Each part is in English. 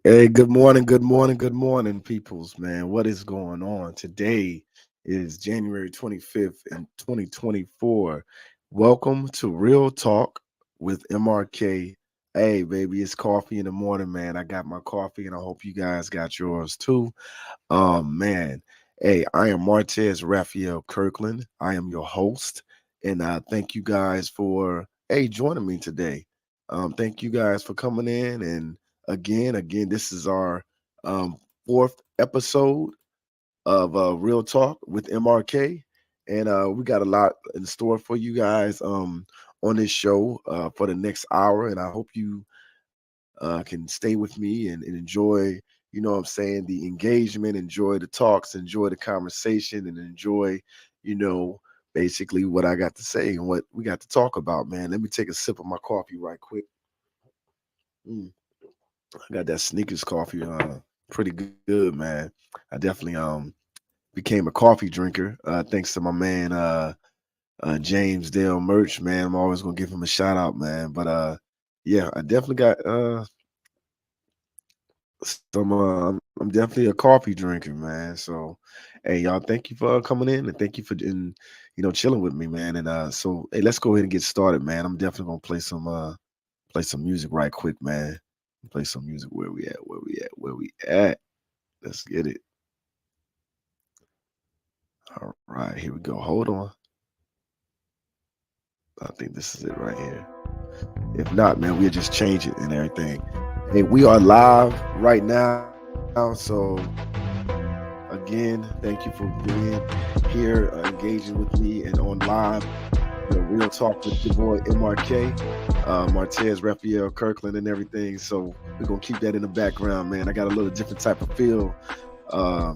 Hey, good morning, peoples, man. What is going on? Today is January 25th in 2024. Welcome to Real Talk with MRK. Hey, baby, it's coffee in the morning, man. I got my coffee and I hope you guys got yours too. Man. Hey, I am Martez Raphael Kirkland. I am your host, and thank you guys for joining me today. Thank you guys for coming in, and again, this is our um fourth episode of Real Talk with MRK, and we got a lot in store for you guys on this show for the next hour, and I hope you can stay with me and enjoy, what I'm saying, the engagement, enjoy the talks, enjoy the conversation, and enjoy, you know, basically what I got to say and what we got to talk about, man. Let me take a sip of my coffee right quick. Mm, I got that sneakers coffee, pretty good, man. I definitely became a coffee drinker, thanks to my man James Dale Merch, man. I'm always gonna give him a shout out, man. But yeah, I definitely got some I'm definitely a coffee drinker, man. So hey y'all, thank you for coming in and thank you for chilling with me, man. And so hey, let's go ahead and get started, man. I'm definitely gonna play some music right quick, man. Play some music. Where we at. Let's get it. All right, here we go. Hold on. I think this is it right here. If not, man, we'll just change it and everything. Hey, we are live right now, so again, thank you for being here, engaging with me and on live. Real talk with your boy MRK, Martez Raphael Kirkland, and everything. So we're gonna keep that in the background, man. I got a little different type of feel, uh,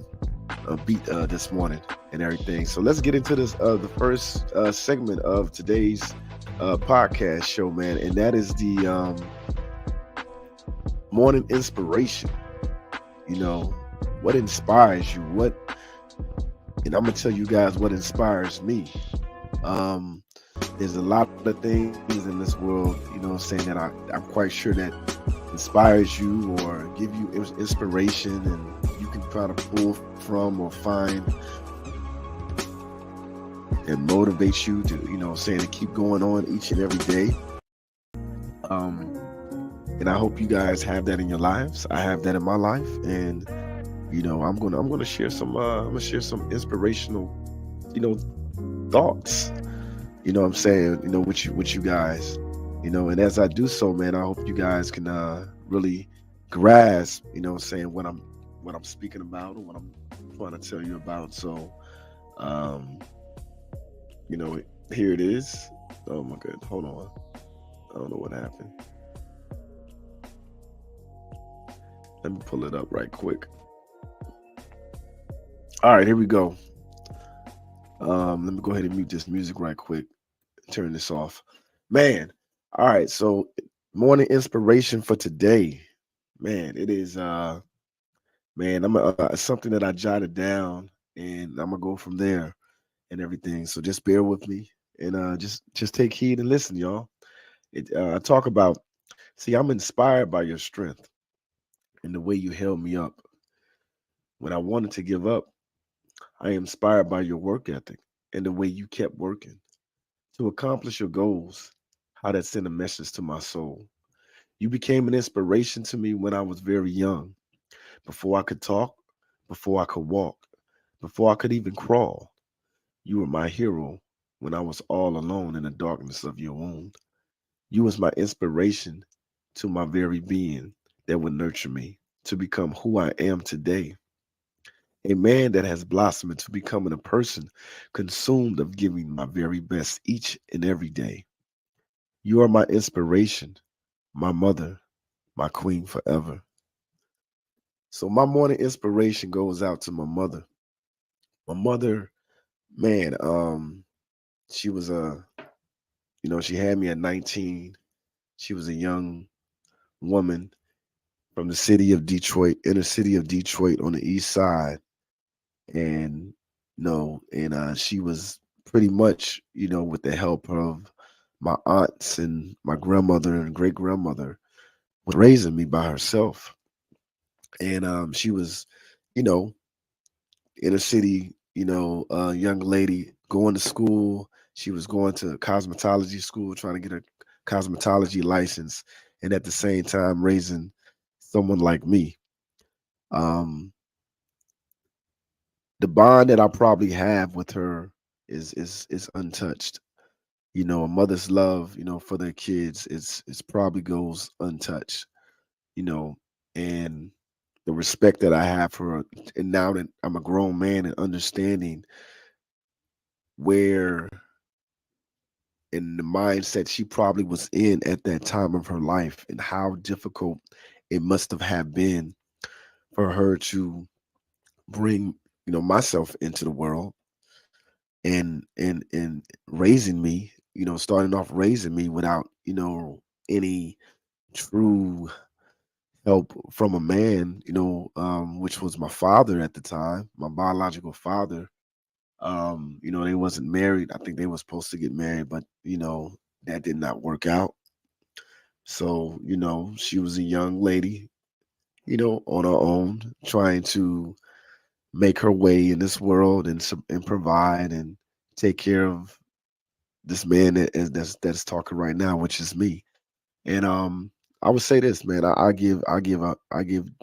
beat this morning and everything. So let's get into this, the first segment of today's podcast show, man, and that is the morning inspiration. You know, what inspires you? And I'm gonna tell you guys what inspires me. Um, there's a lot of things in this world, saying that I'm quite sure that inspires you or give you inspiration, and you can try to pull from or find and motivates you to, saying to keep going on each and every day. Um, and I hope you guys have that in your lives. I have that in my life, and I'm gonna share some inspirational, you know, thoughts. What I'm saying, with you guys. And as I do so, man, I hope you guys can really grasp, saying what I'm speaking about or what I'm trying to tell you about. So, um, you know, here it is. Oh my god, hold on. I don't know what happened. Let me pull it up right quick. All right, here we go. Let me go ahead and mute this music right quick. Turn this off. Man. All right, so morning inspiration for today. Man, it is man, I'm something that I jotted down, and I'm gonna go from there and everything. So just bear with me and just take heed and listen, y'all. I talk about, see, I'm inspired by your strength and the way you held me up when I wanted to give up. I am inspired by your work ethic and the way you kept working to accomplish your goals. How that sent a message to my soul. You became an inspiration to me when I was very young, before I could talk, before I could walk, before I could even crawl. You were my hero when I was all alone in the darkness of your womb. You was my inspiration to my very being that would nurture me to become who I am today. A man that has blossomed into becoming a person consumed of giving my very best each and every day. You are my inspiration, my mother, my queen forever. So my morning inspiration goes out to my mother. My mother, man, she was she had me at 19. She was a young woman from the city of Detroit, inner city of Detroit on the east side. And she was pretty much, with the help of my aunts and my grandmother and great grandmother, was raising me by herself. and she was, you know, inner city, young lady going to school. She was going to cosmetology school, trying to get a cosmetology license, and at the same time raising someone like me. Um, the bond that I probably have with her is untouched. A mother's love, for their kids, it's probably goes untouched. You know, and the respect that I have for her, and now that I'm a grown man and understanding where in the mindset she probably was in at that time of her life and how difficult it must have been for her to bring myself into the world and raising me, starting off raising me without any true help from a man, which was my father at the time, my biological father. They wasn't married. I think they were supposed to get married, but that did not work out. So, she was a young lady, on her own, trying to make her way in this world and provide and take care of this man that's talking right now, which is me. And I would say this, man. I give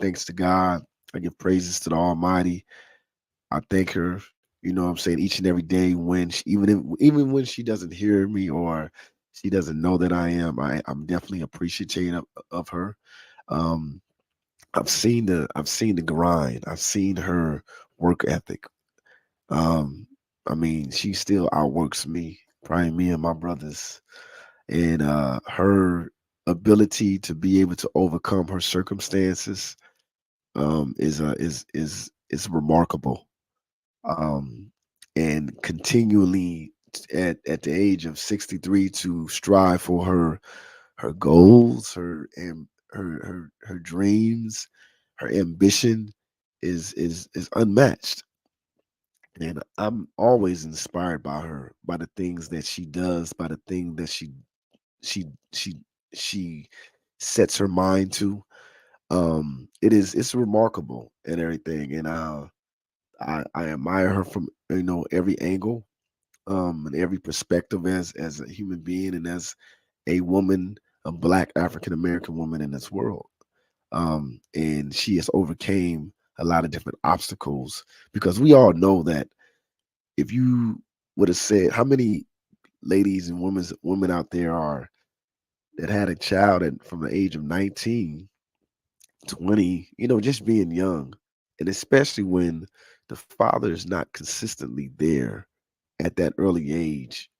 thanks to God. I give praises to the Almighty. I thank her. What I'm saying, each and every day when even when she doesn't hear me or she doesn't know that I am, I'm definitely appreciative of her. Um, I've seen the grind. I've seen her work ethic. Um, I mean, she still outworks me, probably me and my brothers, and her ability to be able to overcome her circumstances is remarkable. Um, and continually at the age of 63 to strive for her goals, her dreams, her ambition is unmatched. And I'm always inspired by her, by the things that she does, by the thing that she she she sets her mind to. It's remarkable and everything. And I admire her from every angle, and every perspective as a human being and as a woman, a black African American woman in this world. And she has overcame a lot of different obstacles because we all know that if you would have said how many ladies and women out there are that had a child from the age of 19, 20, just being young, and especially when the father is not consistently there at that early age,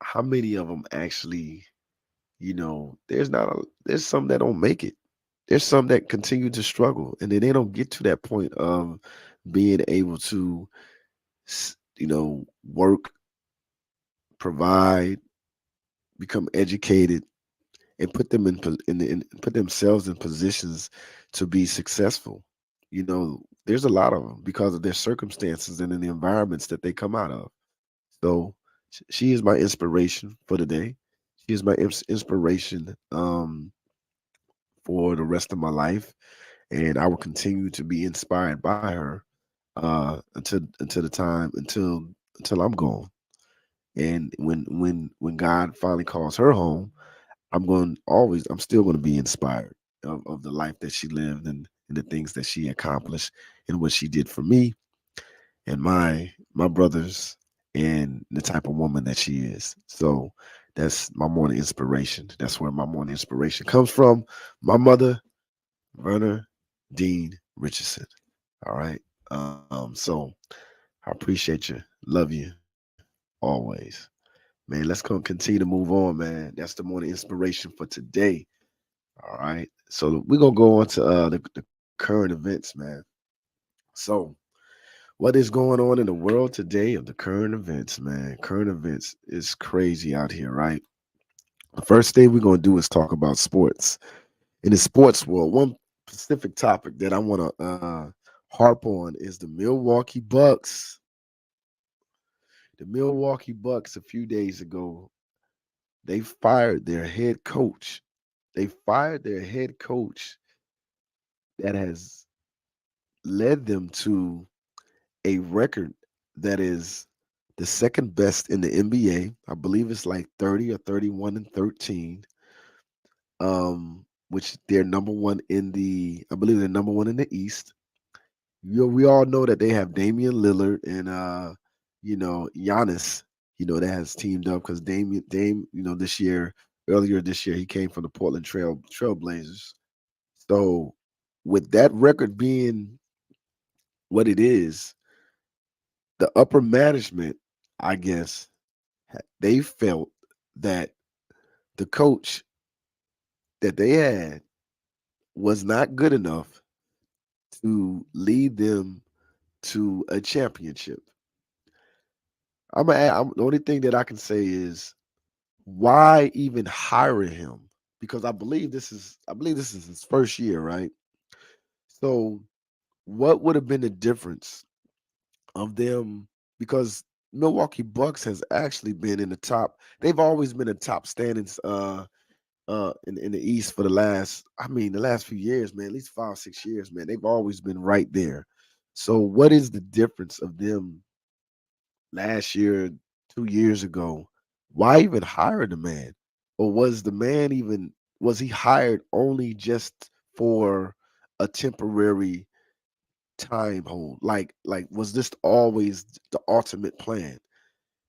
how many of them actually, there's some that don't make it. There's some that continue to struggle and then they don't get to that point of being able to work, provide, become educated, and put them put themselves in positions to be successful. There's a lot of them because of their circumstances and in the environments that they come out of. So she is my inspiration for the day. She is my inspiration for the rest of my life, and I will continue to be inspired by her until the time until I'm gone. And when God finally calls her home, I'm still going to be inspired of the life that she lived and the things that she accomplished and what she did for me and my brothers and the type of woman that she is. So that's my morning inspiration. That's where my morning inspiration comes from. My mother, Verna Dean Richardson. All right. So I appreciate you. Love you always. Man, let's continue to move on, man. That's the morning inspiration for today. All right. So we're gonna go on to the current events, man. So what is going on in the world today of the current events, man? Current events is crazy out here, right? The first thing we're gonna do is talk about sports. In the sports world, one specific topic that I wanna harp on is the Milwaukee Bucks. The Milwaukee Bucks a few days ago, they fired their head coach. They fired their head coach that has led them to a record that is the second best in the NBA. I believe it's like 30 or 31 and 13. Which they're number one in the I believe they're number one in the East. We all know that they have Damian Lillard and Giannis, that has teamed up because Dame, this year, earlier this year, he came from the Portland Trailblazers. So with that record being what it is, the upper management, I guess, they felt that the coach that they had was not good enough to lead them to a championship. The only thing that I can say is why even hire him? Because I believe this is his first year, right? So what would have been the difference of them? Because Milwaukee Bucks has actually been in the top. They've always been in top standings in the East for the last few years, man, at least 5, 6 years, man. They've always been right there. So what is the difference of them last year, 2 years ago? Why even hire the man? Or was he hired only just for a temporary time hold? Like was this always the ultimate plan?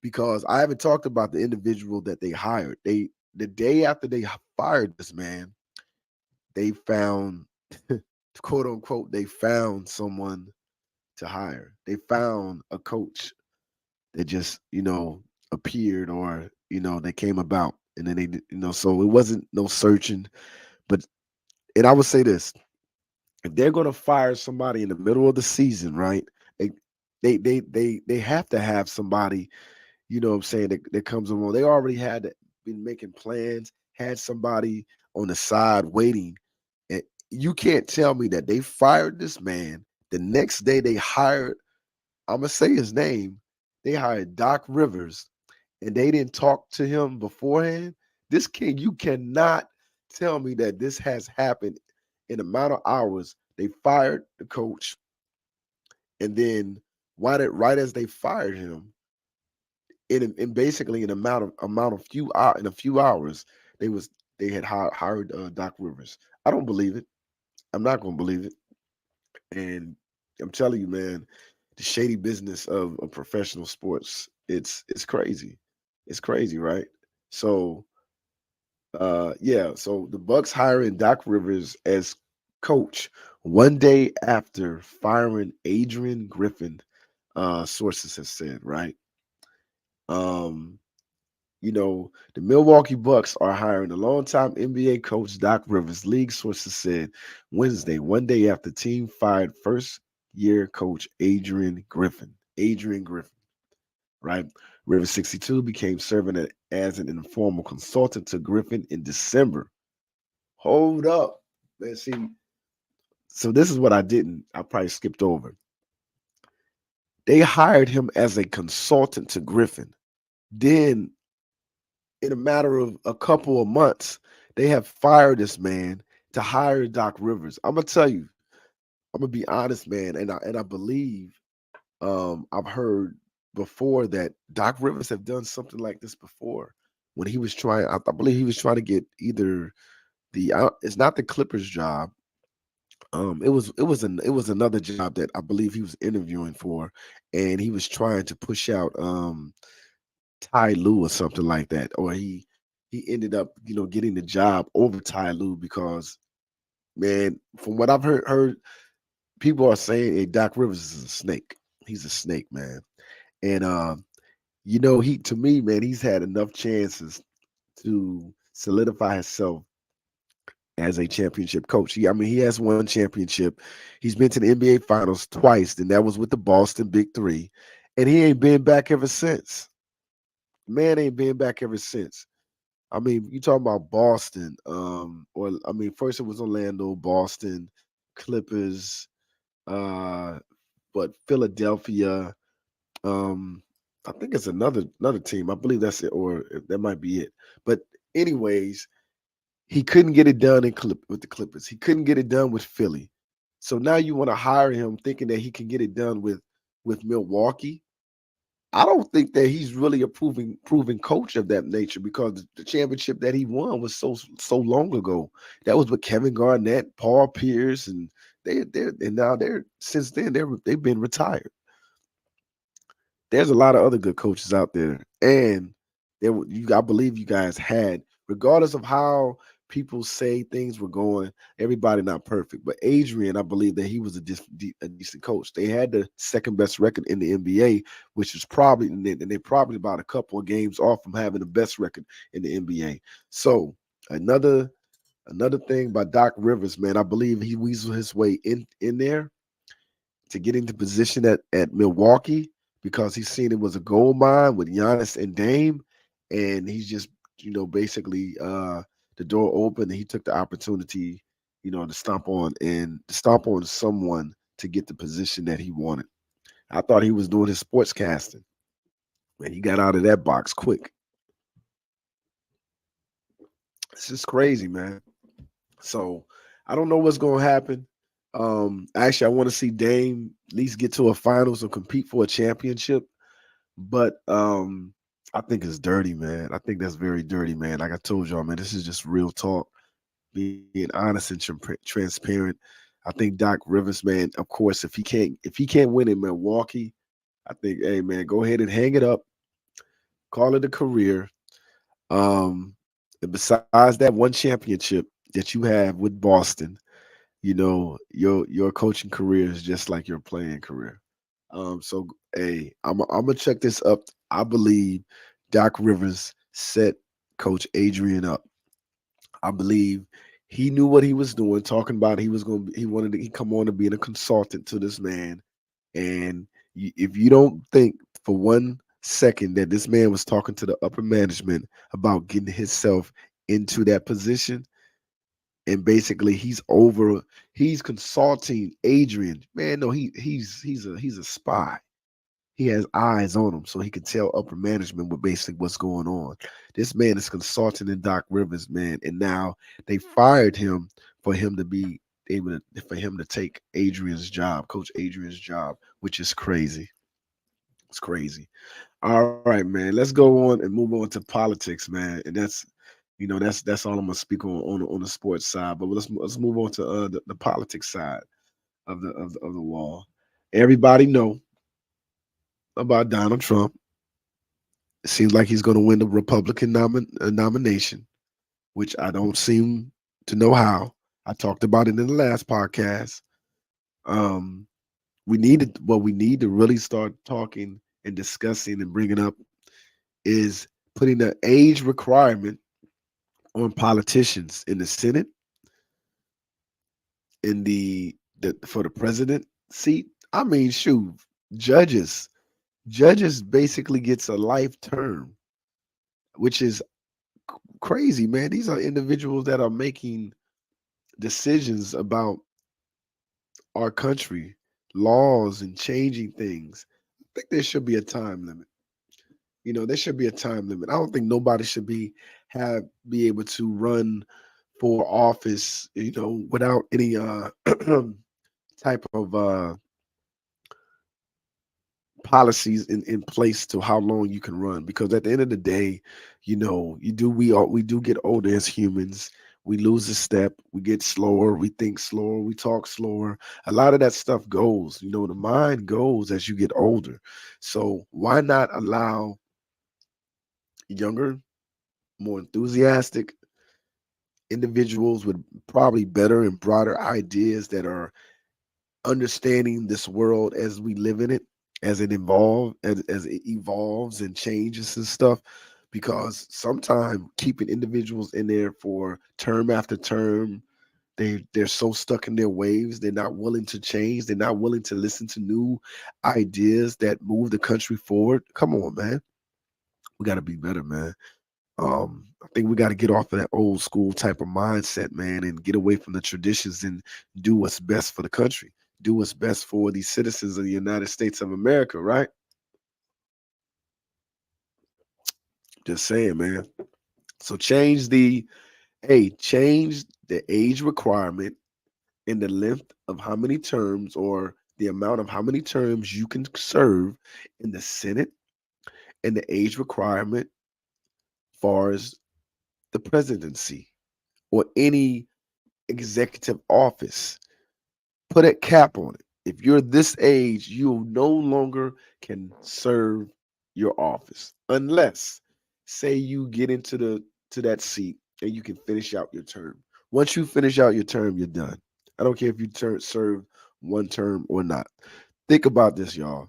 Because I haven't talked about the individual that they hired. The day after they fired this man, they found quote unquote they found someone to hire. They found a coach that just appeared, or they came about, and then so it wasn't no searching. But and I would say this: if they're going to fire somebody in the middle of the season, right? they they have to have somebody, what I'm saying, that comes along. They already been making plans, had somebody on the side waiting. And you can't tell me that they fired this man. The next day they hired, I'm gonna say his name. They hired Doc Rivers, and they didn't talk to him beforehand. You cannot tell me that this has happened in a amount of hours. They fired the coach, and then right as they fired him, in basically an in a few hours, they was they had hired Doc Rivers. I don't believe it. I'm not gonna believe it. And I'm telling you, man, the shady business of professional sports, it's crazy. It's crazy, right? So yeah, so the Bucks hiring Doc Rivers as coach one day after firing Adrian Griffin, sources have said, right? Um, the Milwaukee Bucks are hiring a longtime NBA coach Doc Rivers, league sources said Wednesday, one day after the team fired first year coach Adrian Griffin. Adrian Griffin, right? Rivers 62 became serving as an informal consultant to Griffin in December. Hold up. Man, see, so this is what I probably skipped over. They hired him as a consultant to Griffin. Then in a matter of a couple of months, they have fired this man to hire Doc Rivers. I'm gonna tell you, I'm gonna be honest, man, and I believe I've heard before that Doc Rivers have done something like this before when he was trying. I believe he was trying to get either it's not the Clippers job. It was another job that I believe he was interviewing for, and he was trying to push out Ty Lue or something like that, or he ended up getting the job over Ty Lue because, man, from what I've heard people are saying, hey, Doc Rivers is a snake. He's a snake, man. And he to me, man, he's had enough chances to solidify himself as a championship coach. He has one championship. He's been to the NBA Finals twice, and that was with the Boston Big Three, and he ain't been back ever since. Man ain't been back ever since. You talking about Boston, or first it was Orlando, Boston, Clippers, uh, but Philadelphia. Um, I think it's another team. I believe that's it, or that might be it. But anyways, he couldn't get it done with the Clippers. He couldn't get it done with Philly. So now you want to hire him thinking that he can get it done with Milwaukee. I don't think that he's really a proven coach of that nature because the championship that he won was so long ago. That was with Kevin Garnett, Paul Pierce, and now they're since then they've been retired. There's a lot of other good coaches out there, and I believe you guys had, regardless of how people say things were going, everybody not perfect, but Adrian, I believe that he was a decent coach. They had the second best record in the NBA, which is probably and they're probably about a couple of games off from having the best record in the NBA. So another another thing by Doc Rivers, man, I believe he weaseled his way in there to get into position at Milwaukee because he's seen it was a gold mine with Giannis and Dame, and he's just basically the door open and he took the opportunity to stomp on someone to get the position that he wanted. I thought he was doing his sports casting, and he got out of that box quick. It's just crazy, man. So I don't know what's going to happen. Actually, I want to see Dame at least get to a finals or compete for a championship. But I think it's dirty, man. I think that's very dirty, man. Like I told y'all, man, this is just real talk, being honest and transparent. I think Doc Rivers, man, of course, if he can't win in Milwaukee, I think, hey, man, go ahead and hang it up, call it a career. And besides that one championship that you have with Boston, your coaching career is just like your playing career. So hey, I'm gonna check this up. I believe Doc Rivers set Coach Adrian up. I believe he knew what he was doing, talking about he wanted to he come on to being a consultant to this man. And if you don't think for 1 second that this man was talking to the upper management about getting himself into that position, and basically he's consulting Adrian. Man, no, he's a spy. He has eyes on him, so he can tell upper management what's going on. This man is consulting in Doc Rivers, man, and now they fired him for him to be for him to take Adrian's job, Coach Adrian's job, which is crazy. It's crazy. All right, man. Let's go on and move on to politics, man. And that's all I'm gonna speak on the sports side. But let's move on to the politics side of the wall. Everybody know about Donald Trump. It seems like he's going to win the Republican nomination, which I don't seem to know how. I talked about it in the last podcast. Um, what we need to really start talking and discussing and bringing up is putting an age requirement on politicians in the Senate, in the for the president seat. I mean, shoot, judges, judges basically gets a life term, which is crazy, man. These are individuals that are making decisions about our country, laws, and changing things. I think there should be a time limit. There should be a time limit. I don't think nobody should be able to run for office, without any type of policies in place to how long you can run, because at the end of the day, we do get older as humans. We lose a step, we get slower, we think slower, we talk slower. A lot of that stuff goes, the mind goes as you get older. So why not allow younger, more enthusiastic individuals with probably better and broader ideas that are understanding this world as we live in it, as it evolves and changes and stuff. Because sometimes keeping individuals in there for term after term, they're so stuck in their waves. They're not willing to change. They're not willing to listen to new ideas that move the country forward. Come on, man. We got to be better, man. I think we got to get off of that old school type of mindset, man, and get away from the traditions and do what's best for the country, do what's best for these citizens of the United States of America, right? Just saying, man. So change the age requirement and the length of how many terms, or the amount of how many terms you can serve in the Senate, and the age requirement far as the presidency or any executive office. Put a cap on it. If you're this age, you no longer can serve your office unless, say, you get into the to that seat and you can finish out your term. Once you finish out your term, you're done. I don't care if you serve one term or not. Think about this, y'all.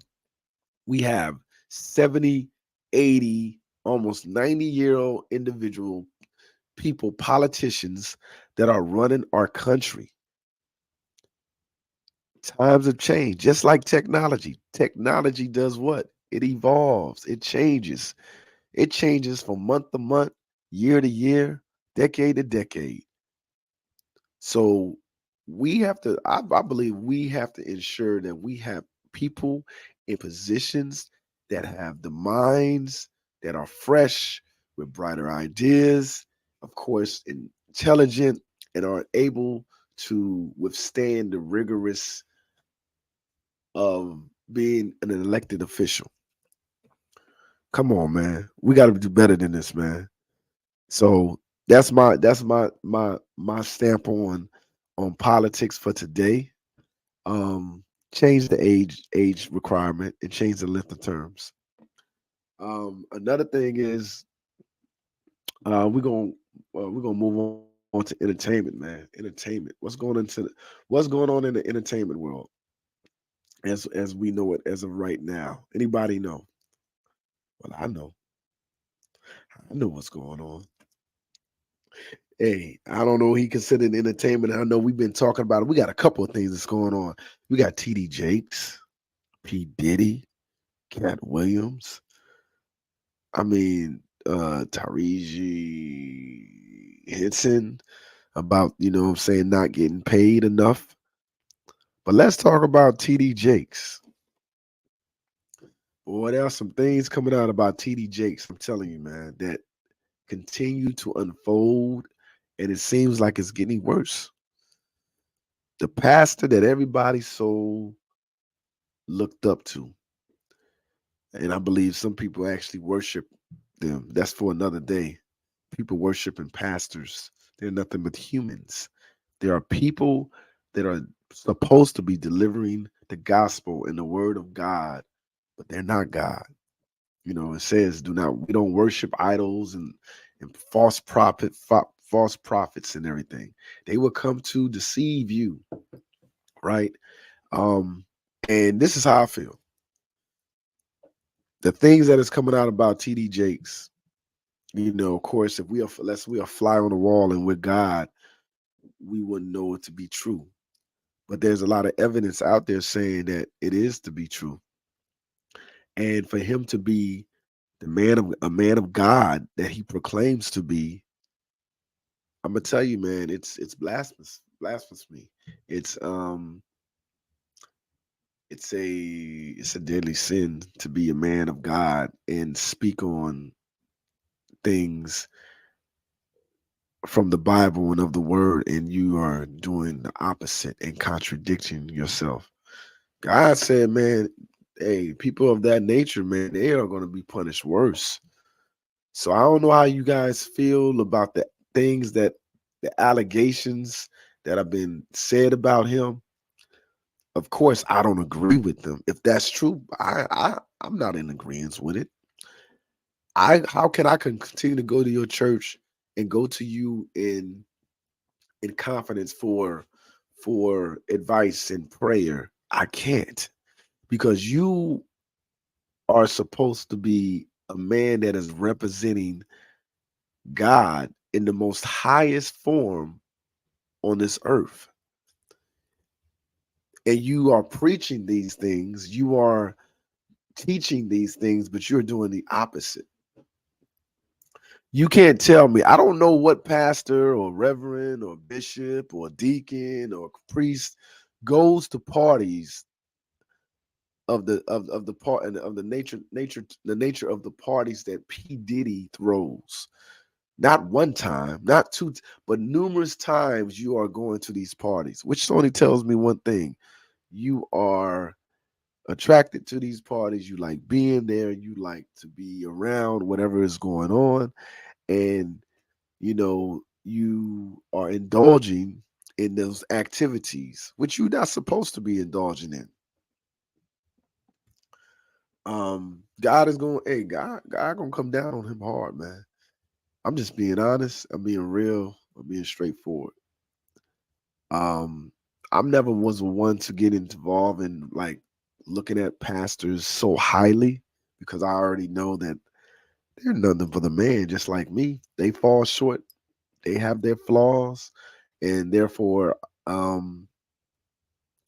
We have 70, 80, almost 90-year-old individual people, politicians that are running our country. Times have changed, just like technology. Technology does what? It evolves, it changes. It changes from month to month, year to year, decade to decade. So we have to, I believe we have to ensure that we have people in positions that have the minds that are fresh with brighter ideas, of course, intelligent, and are able to withstand the rigorous of being an elected official. Come on, man. We got to do better than this, man. So that's my stamp on politics for today. Um, change the age requirement and change the length of terms. Another thing is we're gonna move on to entertainment, man. Entertainment. What's going on in the entertainment world as we know it as of right now? Anybody know? Well, I know. I know what's going on. Hey, I don't know. He considered entertainment. I know we've been talking about it. We got a couple of things that's going on. We got TD Jakes, P Diddy, Cat Williams. I mean, Tyrese Henson about, what I'm saying, not getting paid enough. But let's talk about TD Jakes. Boy, there are some things coming out about TD Jakes. I'm telling you, man, that continue to unfold, and it seems like it's getting worse. The pastor that everybody so looked up to, and I believe some people actually worship them. That's for another day. People worshiping pastors. They're nothing but humans. There are people that are supposed to be delivering the gospel and the word of God, but they're not God. It says, "Do not." We don't worship idols and false prophets and everything. They will come to deceive you, right? Um, and this is how I feel. The things that is coming out about TD Jakes, of course, if we are fly on the wall and we're God, we wouldn't know it to be true. But there's a lot of evidence out there saying that it is to be true. And for him to be a man of God that he proclaims to be, I'm gonna tell you, man, it's blasphemy. It's it's a deadly sin to be a man of God and speak on things from the Bible and of the word, and you are doing the opposite and contradicting yourself. God said, man, hey, people of that nature, man, they are going to be punished worse. So I don't know how you guys feel about the allegations that have been said about him. Of course, I don't agree with them. If that's true, I'm not in agreement with it. How can I continue to go to your church and go to you in confidence for advice and prayer? I can't, because you are supposed to be a man that is representing God in the most highest form on this earth. And you are preaching these things, you are teaching these things, but you're doing the opposite. You can't tell me. I don't know what pastor or reverend or bishop or deacon or priest goes to parties of the part and of the nature of the parties that P Diddy throws. Not one time, not two, but numerous times you are going to these parties, which only tells me one thing. You are attracted to these parties. You like being there. You like to be around whatever is going on. And, you are indulging in those activities, which you're not supposed to be indulging in. God is going, hey, God gonna come down on him hard, man. I'm just being honest. I'm being real. I'm being straightforward. Um, I'm never was one to get involved in like looking at pastors so highly because I already know that they're nothing for the man, just like me. They fall short. They have their flaws, and therefore, um,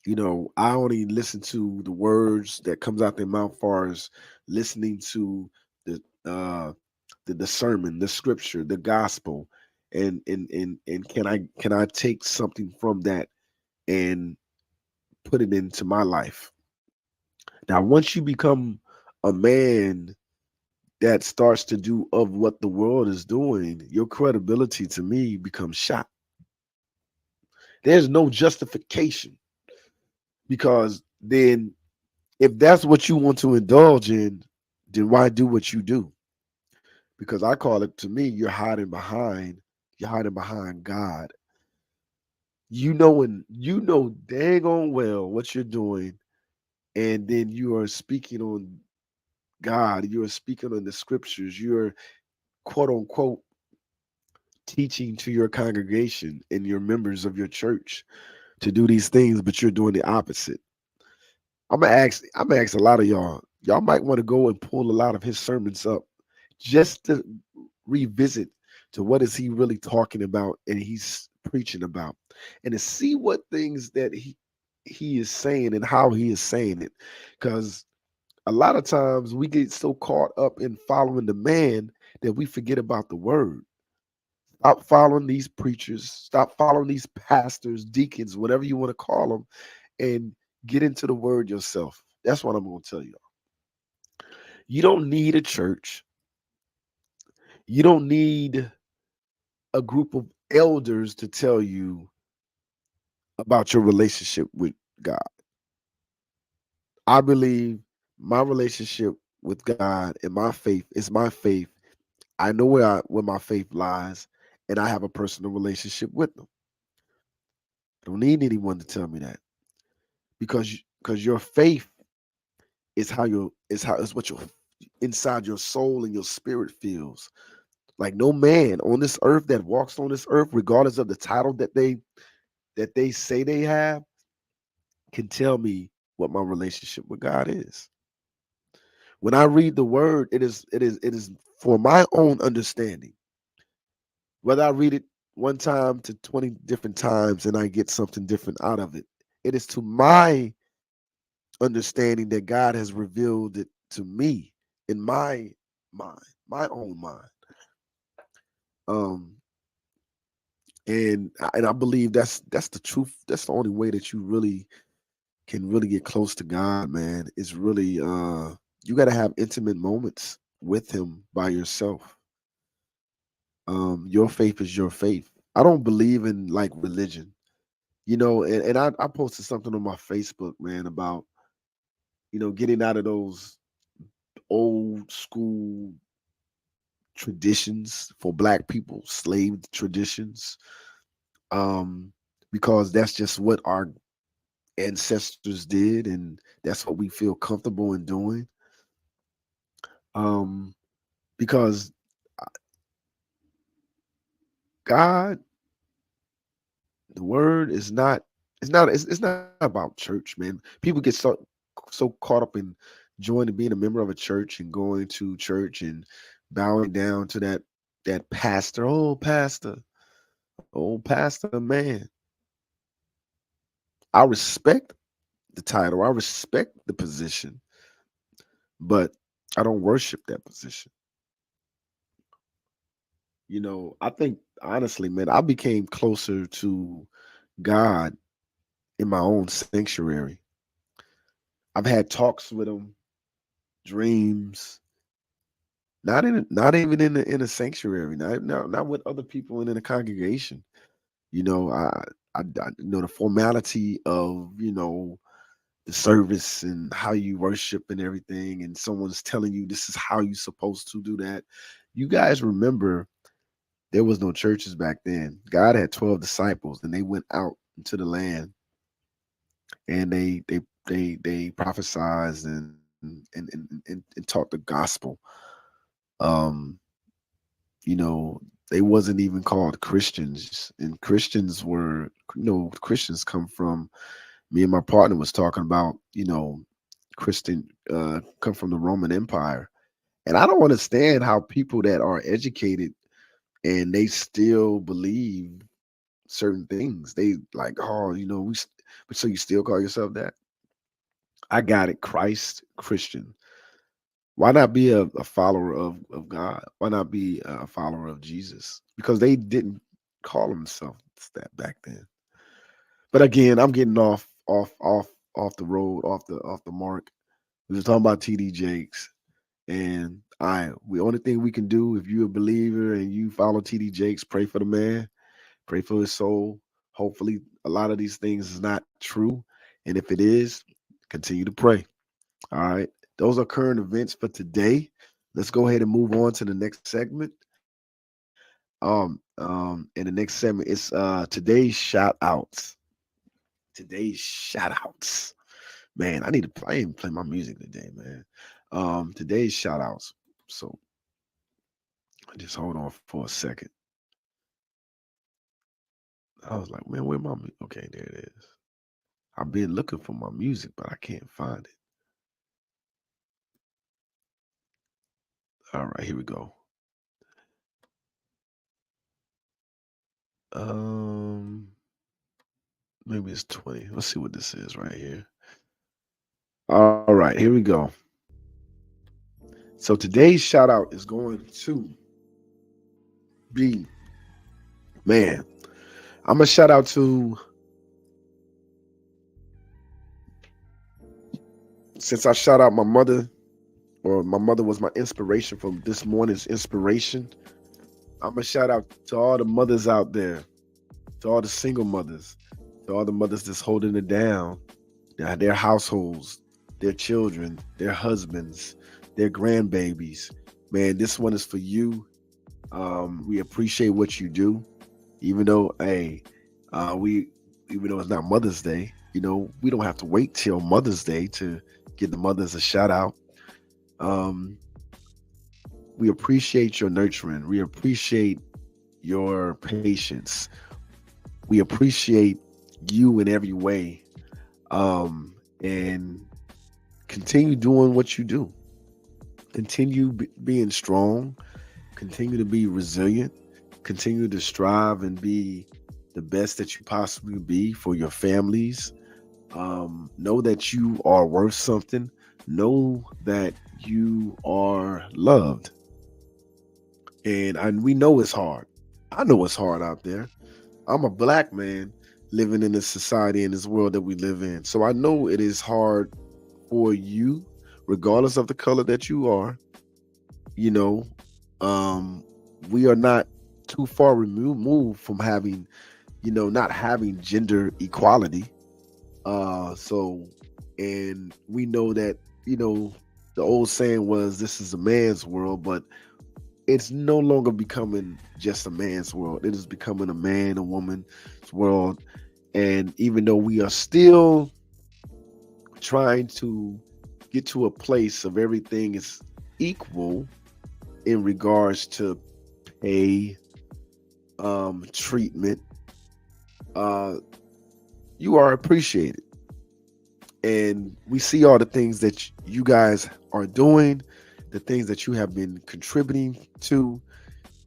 I only listen to the words that comes out their mouth, far as listening to the uh the sermon, the scripture, the gospel, and can I take something from that and put it into my life. Now, once you become a man that starts to do of what the world is doing, your credibility to me becomes shot. There's no justification because then if that's what you want to indulge in, then why do what you do? Because I call it, to me, you're hiding behind God. And you know dang on well what you're doing, and then you are speaking on God, you're speaking on the scriptures, you're quote unquote teaching to your congregation and your members of your church to do these things, but you're doing the opposite. I'm gonna ask a lot of y'all. Y'all might want to go and pull a lot of his sermons up just to revisit to what is he really talking about and he's preaching about, and to see what things that he is saying and how he is saying it. Because a lot of times we get so caught up in following the man that we forget about the word. Stop following these preachers, stop following these pastors, deacons, whatever you want to call them, and get into the word yourself. That's what I'm going to tell you. You don't need a church. You don't need a group of elders to tell you about your relationship with God. I believe my relationship with God and my faith is my faith. I know where my faith lies, and I have a personal relationship with them. I don't need anyone to tell me that because your faith is what your inside your soul and your spirit feels. Like no man on this earth that walks on this earth, regardless of the title that they say they have, can tell me what my relationship with God is. When I read the word, it is for my own understanding. Whether I read it one time to 20 different times and I get something different out of it, it is to my understanding that God has revealed it to me in my mind, my own mind. Um, and I believe that's the truth. That's the only way that you really can really get close to God, man. Is really you got to have intimate moments with Him by yourself. Your faith is your faith. I don't believe in like religion, and I posted something on my Facebook, man, about getting out of those old school traditions for black people, slave traditions, um, because that's just what our ancestors did, and that's what we feel comfortable in doing. Um, because God, the word is not, it's not about church, man. People get so caught up in joining, being a member of a church and going to church and bowing down to that pastor. Oh pastor, man. I respect the title. I respect the position, but I don't worship that position. I think honestly, man, I became closer to God in my own sanctuary. I've had talks with him, dreams, not even in a sanctuary, not with other people and in a congregation. You know, the formality of the service and how you worship and everything, and someone's telling you this is how you're supposed to do that. You guys remember there was no churches back then. God had 12 disciples, and they went out into the land and they prophesized and taught the gospel. Um, they wasn't even called Christians, and Christians were, Christians come from, me and my partner was talking about, Christian come from the Roman Empire. And I don't understand how people that are educated and they still believe certain things. They like, oh, but so you still call yourself that? I got it. Christ Christian. Why not be a follower of God? Why not be a follower of Jesus? Because they didn't call themselves that back then. But again, I'm getting off the road, off the mark. We was talking about TD Jakes, and the only thing we can do, if you're a believer and you follow TD Jakes, pray for the man, pray for his soul. Hopefully, a lot of these things is not true, and if it is, continue to pray. All right. Those are current events for today. Let's go ahead and move on to the next segment. In the next segment, it's today's shout outs. Today's shout outs. Man, I ain't play my music today, man. Today's shout outs. So just hold on for a second. I was like, man, where my okay, there it is. I've been looking for my music, but I can't find it. All right, here we go. Um, maybe it's 20. Let's see what this is right here. All right, here we go. So today's shout out is going to be, man, I'm gonna shout out to, since I shout out my mother, or my mother was my inspiration from this morning's inspiration. I'm gonna shout out to all the mothers out there, to all the single mothers, to all the mothers that's holding it down, their households, their children, their husbands, their grandbabies. Man, this one is for you. We appreciate what you do, even though, hey, we even though it's not Mother's Day, we don't have to wait till Mother's Day to give the mothers a shout out. Um, we appreciate your nurturing. We appreciate your patience. We appreciate you in every way. And continue doing what you do. Continue being strong. Continue to be resilient. Continue to strive and be the best that you possibly be for your families. Know that you are worth something. Know that you are loved. And we know it's hard. I know it's hard out there. I'm a black man living in this society, in this world that we live in. So I know it is hard for you, regardless of the color that you are. You know, um, we are not too far removed from having, not having gender equality. So, and we know that, the old saying was, this is a man's world, but it's no longer becoming just a man's world. It is becoming a man, a woman's world. And even though we are still trying to get to a place of everything is equal in regards to pay, treatment, uh, you are appreciated. And we see all the things that you guys are doing, the things that you have been contributing to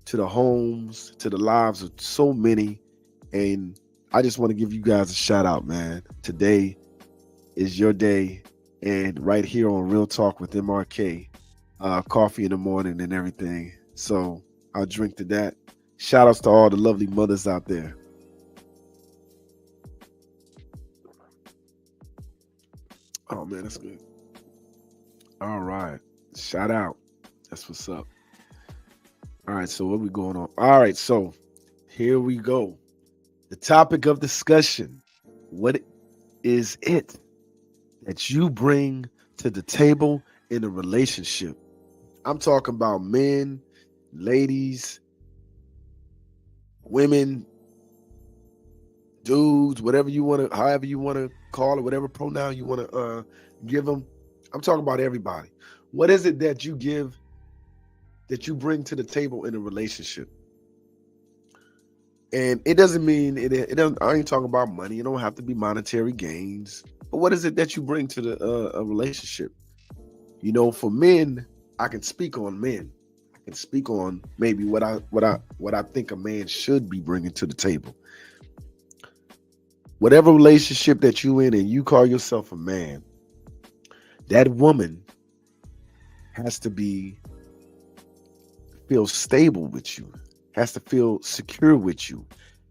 the homes, to the lives of so many. And I just want to give you guys a shout out, man. Today is your day. And right here on Real Talk with MRK, coffee in the morning and everything. So I'll drink to that. Shout outs to all the lovely mothers out there. Oh man, that's good. All right. Shout out. That's what's up. All right, so what we going on? All right, so here we go. The topic of discussion. What is it that you bring to the table in a relationship? I'm talking about men, ladies, women, dudes, whatever you want to, however you want to call it, whatever pronoun you want to give them. I'm talking about everybody. What is it that you give, that you bring to the table in a relationship? And it doesn't mean it doesn't. I ain't talking about money. It don't have to be monetary gains. But what is it that you bring to the a relationship? You know, for men, I can speak on men. I can speak on maybe what I think a man should be bringing to the table. Whatever relationship that you in and you call yourself a man, that woman has to be feel stable with you, has to feel secure with you,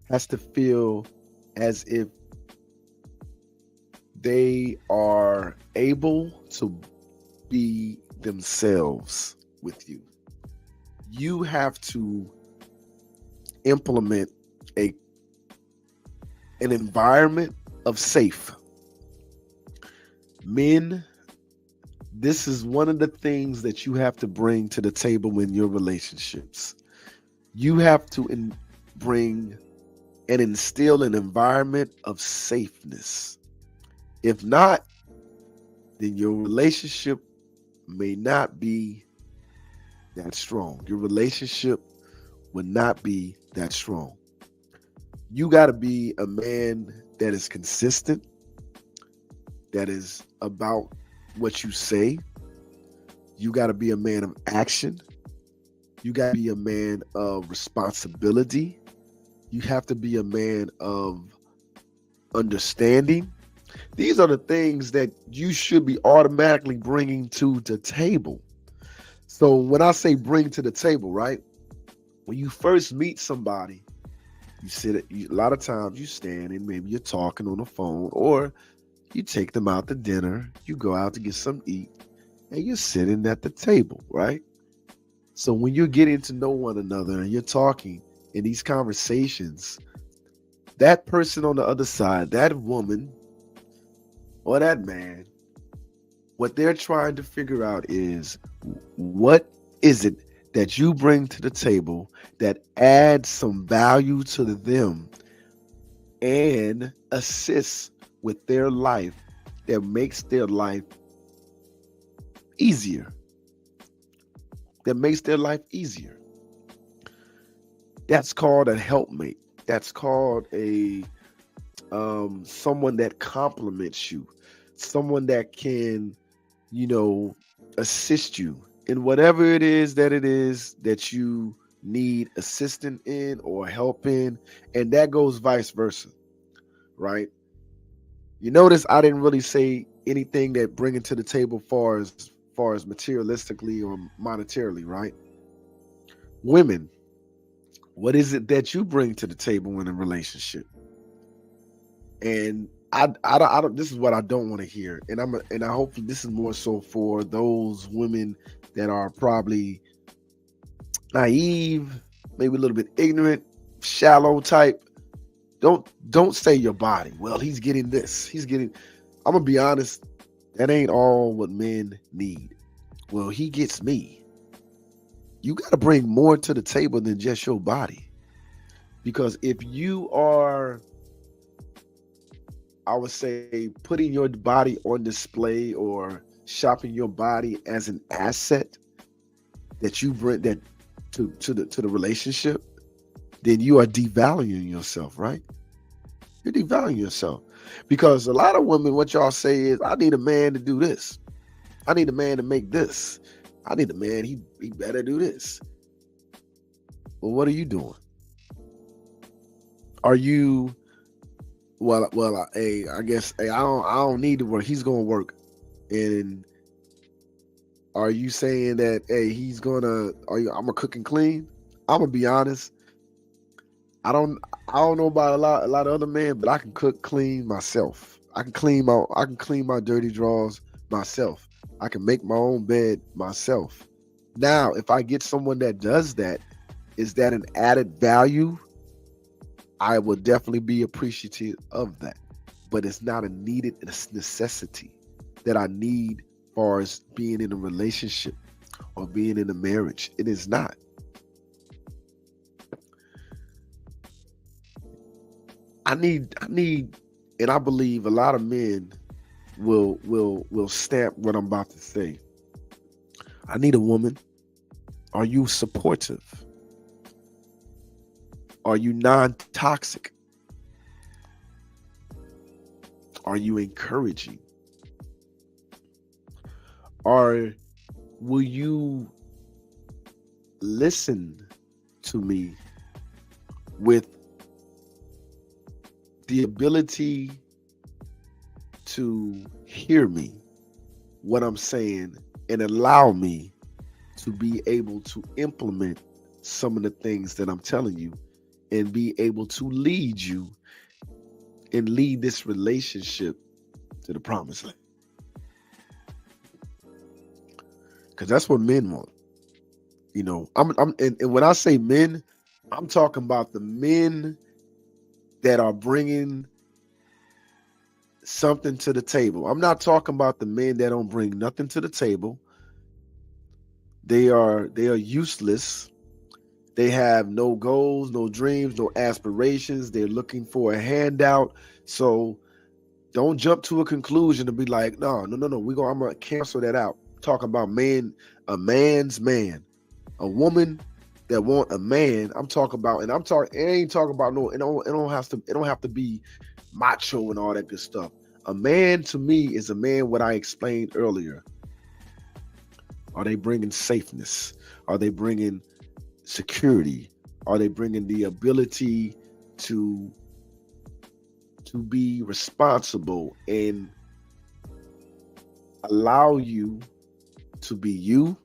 has to feel as if they are able to be themselves with you. You have to implement a an environment of safe. Men, this is one of the things that you have to bring to the table in your relationships. You have to bring and instill an environment of safeness. If not, then your relationship may not be that strong. Your relationship will not be that strong. You got to be a man that is consistent, that is about what you say. You got to be a man of action. You got to be a man of responsibility. You have to be a man of understanding. These are the things that you should be automatically bringing to the table. So when I say bring to the table, right? When you first meet somebody, you sit at, a lot of times you stand and maybe you're talking on the phone, or you take them out to dinner, you go out to get something to eat, and you're sitting at the table, right? So when you're getting to know one another and you're talking in these conversations, that person on the other side, that woman or that man, what they're trying to figure out is, what is it that you bring to the table that adds some value to them and assists with their life, that makes their life easier, that makes their life easier. That's called a helpmate. That's called a someone that complements you, someone that can, you know, assist you in whatever it is that you need assistance in or help in, and that goes vice versa, right? You notice I didn't really say anything that bring it to the table far as materialistically or monetarily, right? Women, what is it that you bring to the table in a relationship? And I don't. This is what I don't want to hear, and I hope this is more so for those women that are probably naive, maybe a little bit ignorant, shallow type. Don't say your body. Well, he's getting this. He's getting. I'm gonna be honest. That ain't all what men need. Well, he gets me. You got to bring more to the table than just your body, because if you are, I would say, putting your body on display or shopping your body as an asset that you bring that to the relationship, then you are devaluing yourself, right? You're devaluing yourself. Because a lot of women, what y'all say is, I need a man to do this. I need a man to make this. I need a man, he better do this. Well, what are you doing? Are you, hey, I guess, hey, I don't need to work. He's gonna work. And are you saying that, hey, I'm gonna cook and clean? I'm gonna be honest. I don't I don't know about a lot of other men, but I can cook, clean myself. I can clean my dirty drawers myself. I can make my own bed myself. Now, if I get someone that does that, is that an added value? I will definitely be appreciative of that. But it's not a needed necessity that I need as far as being in a relationship or being in a marriage. It is not. I need, and I believe a lot of men will stamp what I'm about to say. I need a woman. Are you supportive? Are you non-toxic? Are you encouraging? Or will you listen to me with the ability to hear me, what I'm saying, and allow me to be able to implement some of the things that I'm telling you and be able to lead you and lead this relationship to the promised land? Because that's what men want. And when I say men, I'm talking about the men that are bringing something to the table. I'm not talking about the men that don't bring nothing to the table. They are useless. They have no goals, no dreams, no aspirations. They're looking for a handout. So don't jump to a conclusion and be like, no. I'm gonna cancel that out. Talk about man, a man's man, a woman that want a man. I'm talking about, and I'm talking. It ain't talking about no. It don't have to be macho and all that good stuff. A man to me is a man. What I explained earlier. Are they bringing safeness? Are they bringing security? Are they bringing the ability to be responsible and allow you to be you?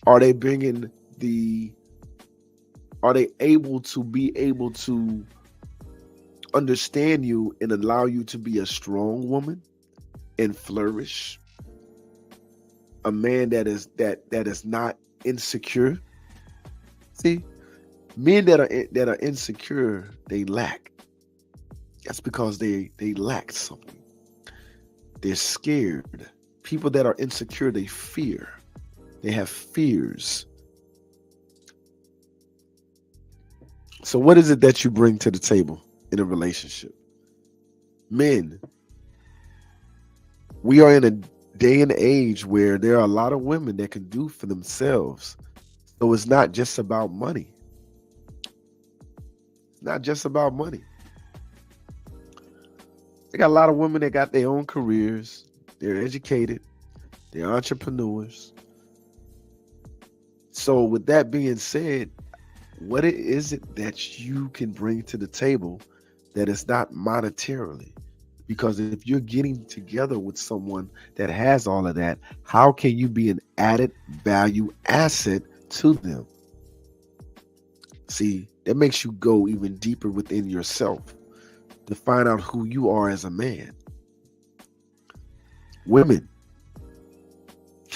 Are they are they able to understand you and allow you to be a strong woman and flourish? A man that is not insecure. See, men that are insecure, they lack. That's because they lack something. They're scared. People that are insecure, they fear. They have fears. So what is it that you bring to the table in a relationship? Men, we are in a day and age where there are a lot of women that can do for themselves. So it's not just about money. It's not just about money. They got a lot of women that got their own careers. They're educated. They're entrepreneurs. So with that being said, what is it that you can bring to the table that is not monetarily? Because if you're getting together with someone that has all of that, how can you be an added value asset to them? See, that makes you go even deeper within yourself to find out who you are as a man. Women,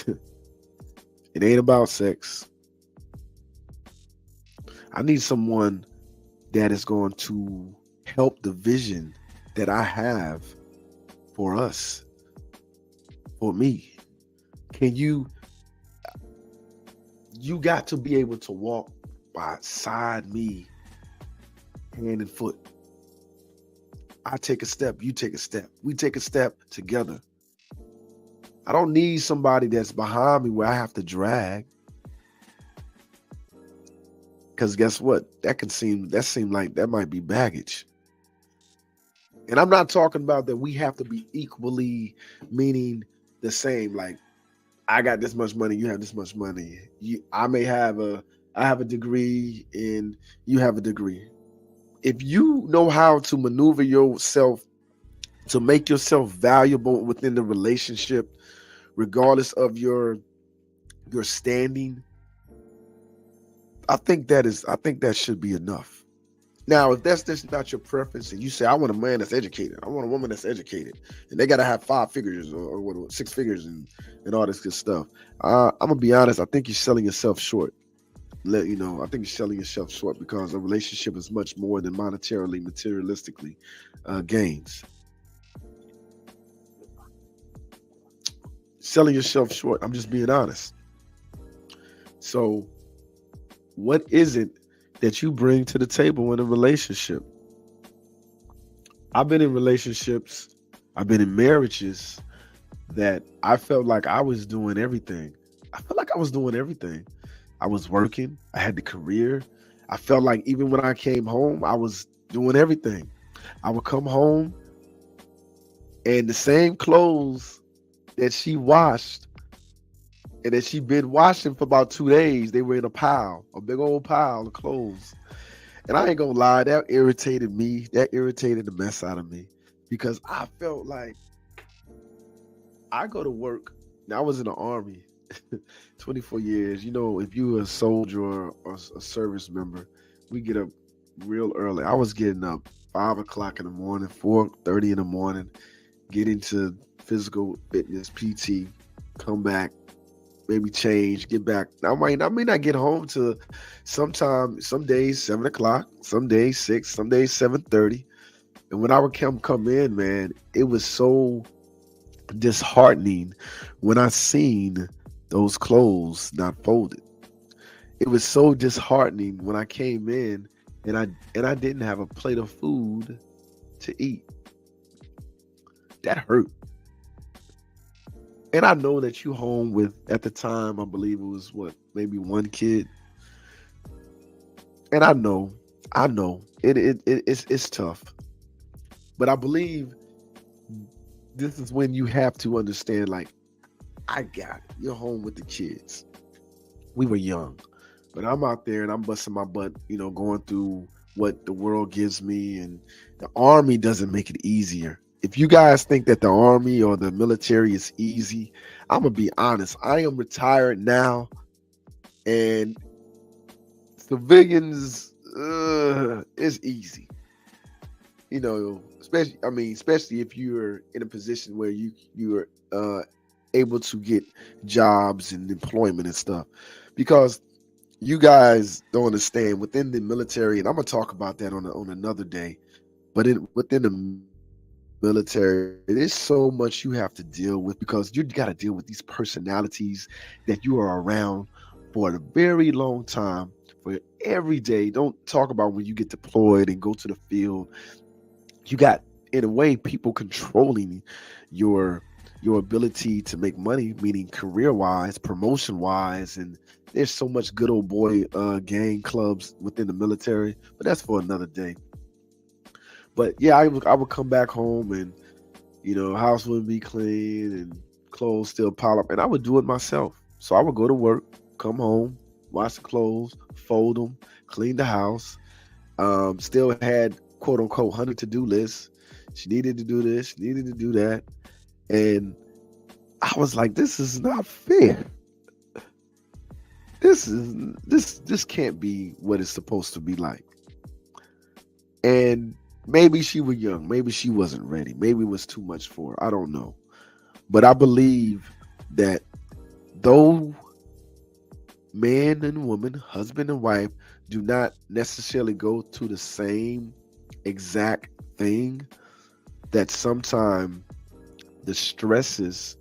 it ain't about sex. I need someone that is going to help the vision that I have for us, for me. You got to be able to walk beside me, hand and foot. I take a step, you take a step. We take a step together. I don't need somebody that's behind me where I have to drag. Because guess what? That seem like that might be baggage. And I'm not talking about that we have to be equally, meaning the same. Like, I got this much money, you have this much money. I have a degree and you have a degree. If you know how to maneuver yourself to make yourself valuable within the relationship, regardless of your standing, I think that should be enough. Now, if that's just not your preference, and you say, I want a man that's educated, I want a woman that's educated, and they got to have 5 figures or 6 figures and all this good stuff. I'm going to be honest, I think you're selling yourself short. I think you're selling yourself short because a relationship is much more than monetarily, materialistically gains. Selling yourself short. I'm just being honest. So, what is it that you bring to the table in a relationship? I've been in relationships, I've been in marriages that I felt like I was doing everything. I felt like I was doing everything. I was working, I had the career. I felt like even when I came home, I was doing everything. I would come home and the same clothes that she washed and that she'd been washing for about 2 days, they were in a pile, a big old pile of clothes. And I ain't gonna lie, that irritated me. That irritated the mess out of me because I felt like I go to work. Now I was in the army, 24 years. If you were a soldier or a service member, we get up real early. I was getting up 5 o'clock in the morning, 4:30 in the morning, get into physical fitness, PT, come back, maybe change, get back. I may not get home to some days 7 o'clock, some days 6, some days 7:30. And when I would come in, man, it was so disheartening when I seen those clothes not folded. It was so disheartening when I came in and I didn't have a plate of food to eat. That hurt. And I know that you home with, at the time, I believe it was what, maybe one kid. And I know it's tough. But I believe this is when you have to understand, like, I got it. You're home with the kids. We were young, but I'm out there and I'm busting my butt, going through what the world gives me. And the army doesn't make it easier. If you guys think that the army or the military is easy, I'm going to be honest. I am retired now, and civilians is easy. Especially if you're in a position where you're able to get jobs and employment and stuff, because you guys don't understand within the military, and I'm gonna talk about that on another day. But within the military, there's so much you have to deal with because you got to deal with these personalities that you are around for a very long time, for every day. Don't talk about when you get deployed and go to the field. You got, in a way, people controlling your your ability to make money, meaning career wise, promotion wise, and there's so much good old boy gang clubs within the military, but that's for another day. But yeah, I would come back home and house wouldn't be clean and clothes still pile up, and I would do it myself. So I would go to work, come home, wash the clothes, fold them, clean the house. Still had quote unquote 100 to-do lists. She needed to do this, she needed to do that, and I was like, this is not fair. This can't be what it's supposed to be like. And maybe she was young, maybe she wasn't ready, maybe it was too much for her. I don't know. But I believe that though man and woman, husband and wife, do not necessarily go to the same exact thing, that sometimes the stresses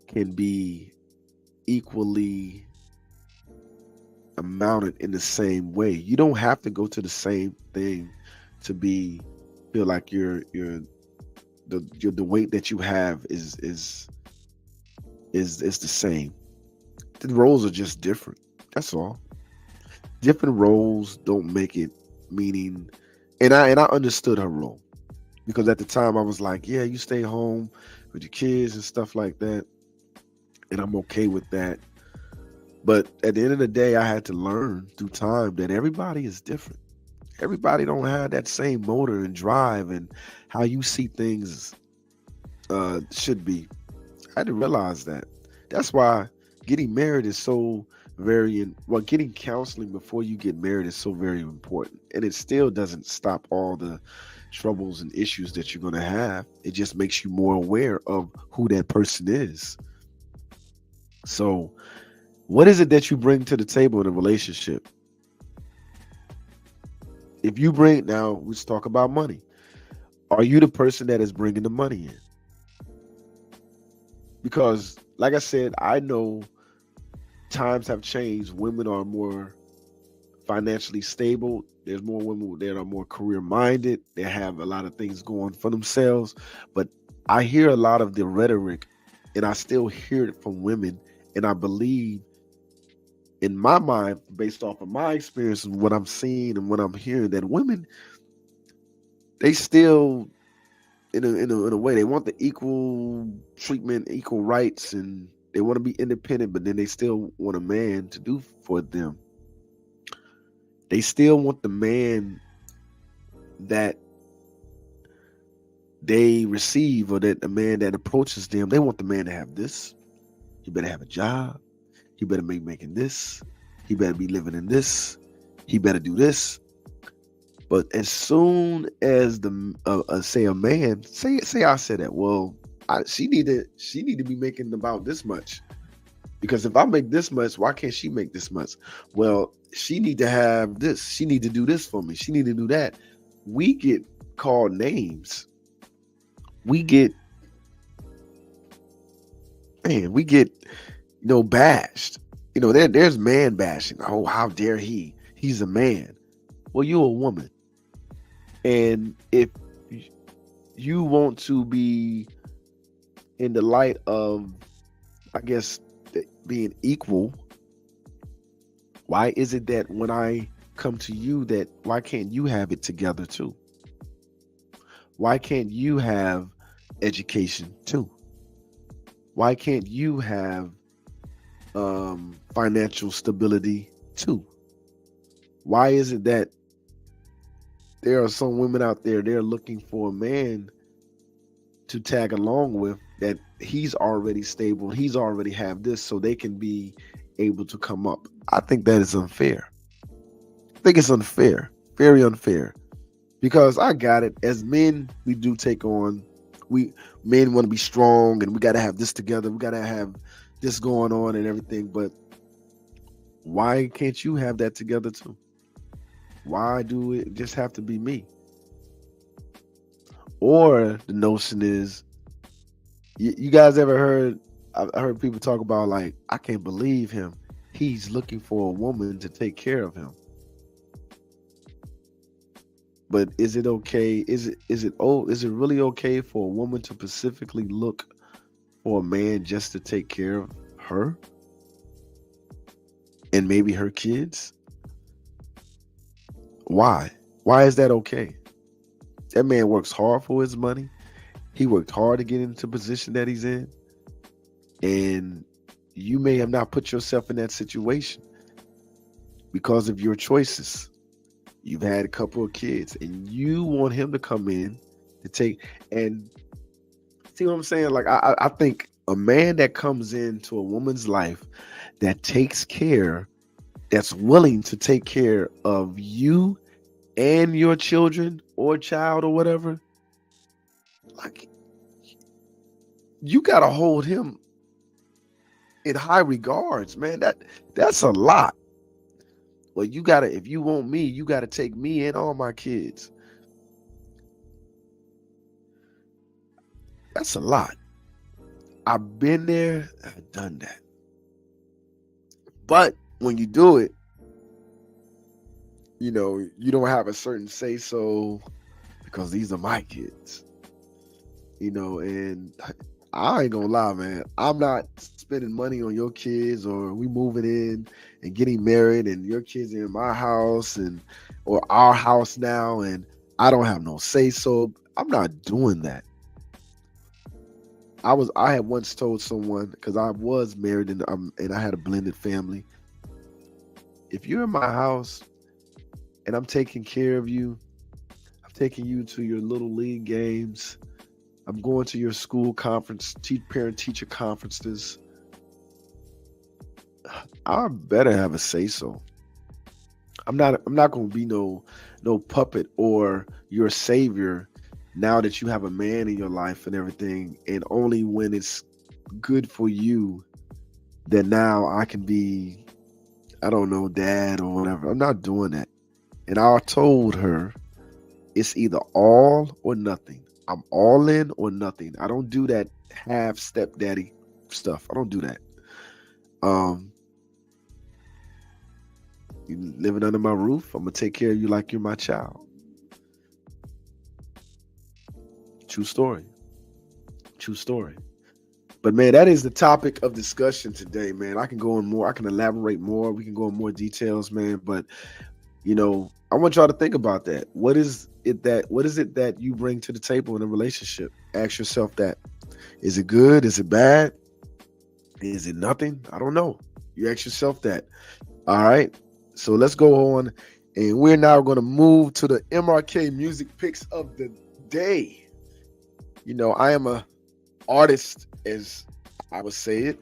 can be equally amounted in the same way. You don't have to go to the same thing to be feel like the weight that you have is the same. The roles are just different. That's all. Different roles don't make it meaning. And I understood her role because at the time I was like, yeah, you stay home with your kids and stuff like that, and I'm okay with that. But at the end of the day, I had to learn through time that everybody is different. Everybody don't have that same motor and drive and how you see things should be. I had to realize that. That's why getting married is so getting counseling before you get married is so very important. And it still doesn't stop all the troubles and issues that you're going to have. It just makes you more aware of who that person is. So What is it that you bring to the table in a relationship? If you bring, now let's talk about money. Are you the person that is bringing the money in? Because, like I said, I know times have changed. Women are more financially stable. There's more women that are more career minded. They have a lot of things going for themselves. But I hear a lot of the rhetoric, and I still hear it from women. And I believe, in my mind, based off of my experience and what I'm seeing and what I'm hearing, that women, they still, in a way, they want the equal treatment, equal rights, and they want to be independent, but then they still want a man to do for them. They still want the man that they receive, or that the man that approaches them. They want the man to have this. He better have a job. He better be making this. He better be living in this. He better do this. But as soon as the say a man, say I said that, well, she need to be making about this much, because if I make this much, why can't she make this much? Well, she need to have this. She need to do this for me. She need to do that. We get called names. We get, we get, bashed. There's man bashing. Oh, how dare he? He's a man. Well, you're a woman. And if you want to be in the light of, I guess, being equal, why is it that when I come to you, that why can't you have it together too? Why can't you have education too? Why can't you have financial stability too? Why is it that there are some women out there, they're looking for a man to tag along with, that he's already stable, he's already have this, so they can be able to come up? I think that is unfair. I think it's unfair, very unfair, because I got it. As men, we do take on, we men want to be strong, and we got to have this together. We got to have this going on and everything. But why can't you have that together too? Why do it just have to be me? Or the notion is, you guys ever heard? I heard people talk about, like, I can't believe him. He's looking for a woman to take care of him. But is it okay? Is it really okay for a woman to specifically look for a man just to take care of her and maybe her kids? Why? Why is that okay? That man works hard for his money. He worked hard to get into the position that he's in. And you may have not put yourself in that situation because of your choices. You've had a couple of kids, and you want him to come in to take, and see what I'm saying? Like, I think a man that comes into a woman's life, that takes care, that's willing to take care of you and your children or child or whatever, like, you gotta hold him in high regards, man. That's a lot. Well, you gotta, if you want me, you gotta take me and all my kids. That's a lot. I've been there, I've done that. But when you do it, you don't have a certain say so, because these are my kids. And I ain't gonna lie, man. I'm not spending money on your kids, or we moving in and getting married, and your kids are in my house, or our house now, and I don't have no say so. I'm not doing that. I had once told someone, because I was married, and I had a blended family. If you're in my house and I'm taking care of you, I'm taking you to your little league games, I'm going to your school conference, parent-teacher conferences, I better have a say so. I'm not going to be no puppet or your savior now that you have a man in your life and everything, and only when it's good for you, that now I can be, I don't know, dad or whatever. I'm not doing that. And I told her it's either all or nothing. I'm all in or nothing. I don't do that half stepdaddy stuff. I don't do that. Um, you living under my roof, I'm gonna take care of you like you're my child. True story. True story. But man, that is the topic of discussion today, man. I can go in more, I can elaborate more, we can go in more details, man. But I want y'all to think about that. What is it that you bring to the table in a relationship? Ask yourself that. Is it good? Is it bad? Is it nothing? I don't know. You ask yourself that. All right. So let's go on. And we're now going to move to the MRK music picks of the day. I am a artist, as I would say it.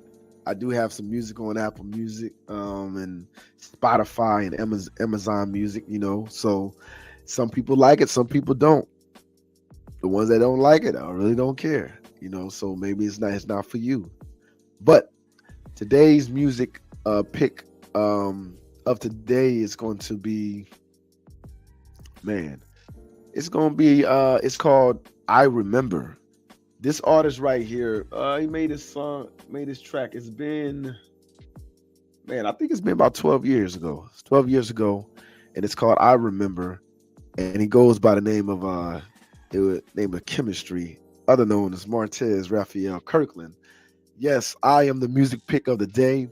I do have some music on Apple Music and Spotify and Amazon Music, So some people like it, some people don't. The ones that don't like it, I really don't care, So maybe it's not for you. But today's music pick of today is going to be, man, it's called I Remember. This artist right here, he made this track. It's been, man, I think it's been about 12 years ago. It's 12 years ago, and it's called I Remember. And he goes by the name of Chemistry, other known as Martez Raphael Kirkland. Yes, I am the music pick of the day.